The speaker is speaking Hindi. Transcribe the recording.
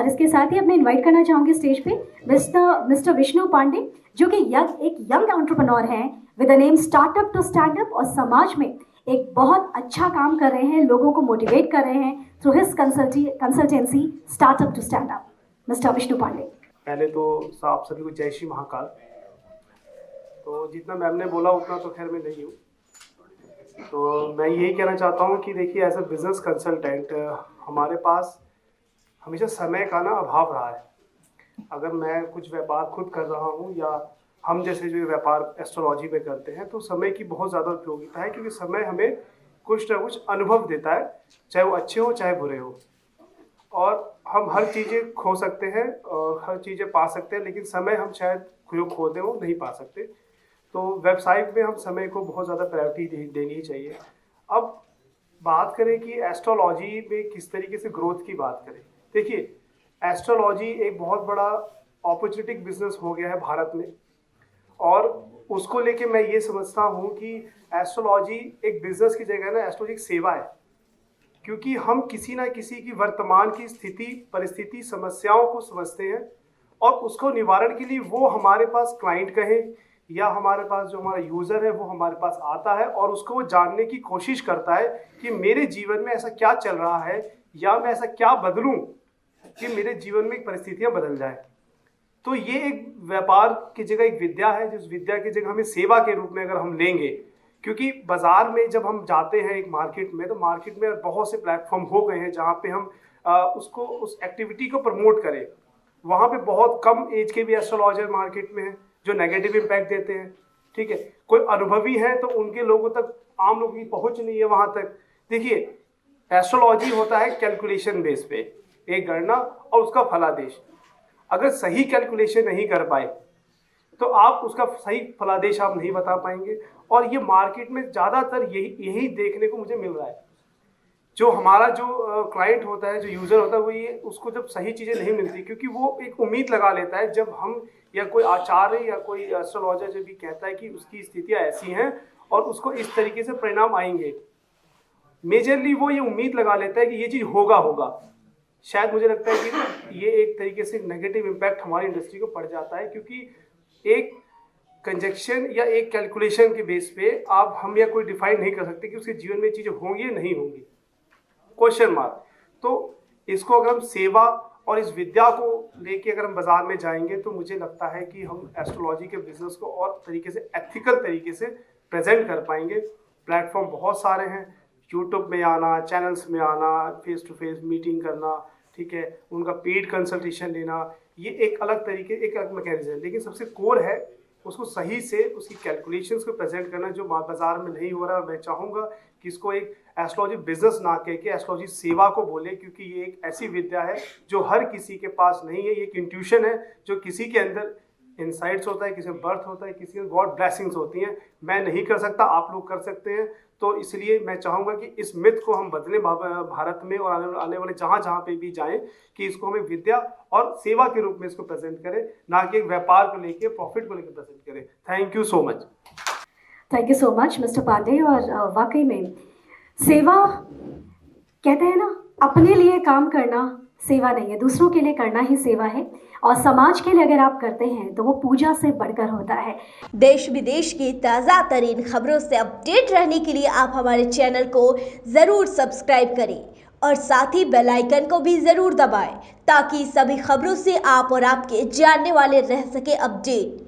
और इसके साथ ही अब मैं इन्वाइट करना चाहूँगी स्टेज पे मिस्टर विष्णु पांडे, जो कि एक यंग एंटरप्रेन्योर हैं with the name startup to stand up, और समाज में एक बहुत अच्छा काम कर रहे हैं, लोगों को मोटिवेट कर रहे हैं through his consultancy startup to stand up. Mister Vishnu Pandey. पहले तो आप सभी को जय श्री महाकाल। तो जितना मैम ने बोला उतना तो खैर मैं नहीं हूँ, तो मैं यही कहना चाहता हूँ कि देखिए एज अ बिज़नेस कंसल्टेंट हमारे पास हमेशा समय का ना अभाव रहा है। अगर मैं कुछ व्यापार खुद कर रहा हूँ या हम जैसे जो व्यापार एस्ट्रोलॉजी में करते हैं, तो समय की बहुत ज़्यादा उपयोगिता है, क्योंकि समय हमें कुछ ना कुछ अनुभव देता है, चाहे वो अच्छे हो चाहे बुरे हो। और हम हर चीज़ें खो सकते हैं और हर चीज़ें पा सकते हैं, लेकिन समय हम शायद खो दें वो नहीं पा सकते। तो वेबसाइट में हम समय को बहुत ज़्यादा प्रायोरिटी देनी चाहिए। अब बात करें कि एस्ट्रोलॉजी में किस तरीके से ग्रोथ की बात करें, देखिए एस्ट्रोलॉजी एक बहुत बड़ा अपॉर्चुनिटी बिजनेस हो गया है भारत में, और उसको लेके मैं ये समझता हूँ कि एस्ट्रोलॉजी एक बिजनेस की जगह ना, एस्ट्रोलॉजी एक सेवा है। क्योंकि हम किसी ना किसी की वर्तमान की स्थिति, परिस्थिति, समस्याओं को समझते हैं और उसको निवारण के लिए वो हमारे पास क्लाइंट कहें या हमारे पास जो हमारा यूज़र है वो हमारे पास आता है और उसको वो जानने की कोशिश करता है कि मेरे जीवन में ऐसा क्या चल रहा है या मैं ऐसा क्या बदलूं कि मेरे जीवन में परिस्थितियां बदल जाए। तो ये एक व्यापार की जगह एक विद्या है, जिस विद्या की जगह हमें सेवा के रूप में अगर हम लेंगे, क्योंकि बाज़ार में जब हम जाते हैं एक मार्केट में, तो मार्केट में बहुत से प्लेटफॉर्म हो गए हैं जहाँ पे हम उस एक्टिविटी को प्रमोट करें। वहाँ पे बहुत कम एज के भी एस्ट्रोलॉजर मार्केट में हैं जो नेगेटिव इम्पैक्ट देते हैं, ठीक है। कोई अनुभवी है तो उनके लोगों तक, आम लोगों की पहुँच नहीं है वहाँ तक। देखिए एस्ट्रोलॉजी होता है कैलकुलेशन बेस पे, एक गणना और उसका फलादेश। अगर सही कैलकुलेशन नहीं कर पाए तो आप उसका सही फलादेश आप नहीं बता पाएंगे। और ये मार्केट में ज़्यादातर यही देखने को मुझे मिल रहा है। जो हमारा जो क्लाइंट होता है, जो यूज़र होता है, वो ये उसको जब सही चीज़ें नहीं मिलती, क्योंकि वो एक उम्मीद लगा लेता है जब हम या कोई आचार्य या कोई एस्ट्रोलॉजर जब भी कहता है कि उसकी स्थितियाँ ऐसी हैं और उसको इस तरीके से परिणाम आएंगे, मेजरली वो ये उम्मीद लगा लेता है कि ये चीज़ होगा। शायद मुझे लगता है कि ये एक तरीके से नेगेटिव इम्पैक्ट हमारी इंडस्ट्री को पड़ जाता है, क्योंकि एक कंजक्शन या एक कैलकुलेशन के बेस पे हम या कोई डिफाइन नहीं कर सकते कि उसके जीवन में चीज़ें होंगी या नहीं होंगी, क्वेश्चन मार्क। तो इसको अगर हम सेवा और इस विद्या को लेके अगर हम बाजार में जाएंगे, तो मुझे लगता है कि हम एस्ट्रोलॉजी के बिजनेस को और तरीके से एथिकल तरीके से प्रेजेंट कर पाएंगे। प्लेटफॉर्म बहुत सारे हैं, यूट्यूब में आना, चैनल्स में आना, फेस टू फेस मीटिंग करना, ठीक है, उनका पेड कंसल्टेशन लेना, ये एक अलग तरीके, एक अलग मैकेनिज्म है। लेकिन सबसे कोर है उसको सही से उसकी कैलकुलेशंस को प्रेजेंट करना, जो बाजार में नहीं हो रहा है। मैं चाहूँगा कि इसको एक एस्ट्रोलॉजी बिजनेस ना कह के एस्ट्रोलॉजी सेवा को बोले, क्योंकि ये एक ऐसी विद्या है जो हर किसी के पास नहीं है। ये एक इंट्यूशन है जो किसी के अंदर इनसाइट्स होता है, किसी में बर्थ होता है, किसी में गॉड ब्लेसिंग्स होती हैं। मैं नहीं कर सकता, आप लोग कर सकते हैं। तो इसलिए मैं चाहूँगा कि इस मिथ को हम बदलें भारत में, और आने वाले जहाँ पे भी जाएं, कि इसको हमें विद्या और सेवा के रूप में इसको प्रेजेंट करें, ना कि एक व्यापार को लेके, प्रॉफिट को लेकर प्रेजेंट करें। Thank you so much. Thank you so much mister Pandey. और वाकई में सेवा, कहते हैं ना, अपने लिए काम करना सेवा नहीं है, दूसरों के लिए करना ही सेवा है। और समाज के लिए अगर आप करते हैं तो वो पूजा से बढ़कर होता है। देश विदेश की ताज़ा तरीन खबरों से अपडेट रहने के लिए आप हमारे चैनल को ज़रूर सब्सक्राइब करें और साथ ही बेल आइकन को भी ज़रूर दबाएं, ताकि सभी खबरों से आप और आपके जानने वाले रह सके अपडेट।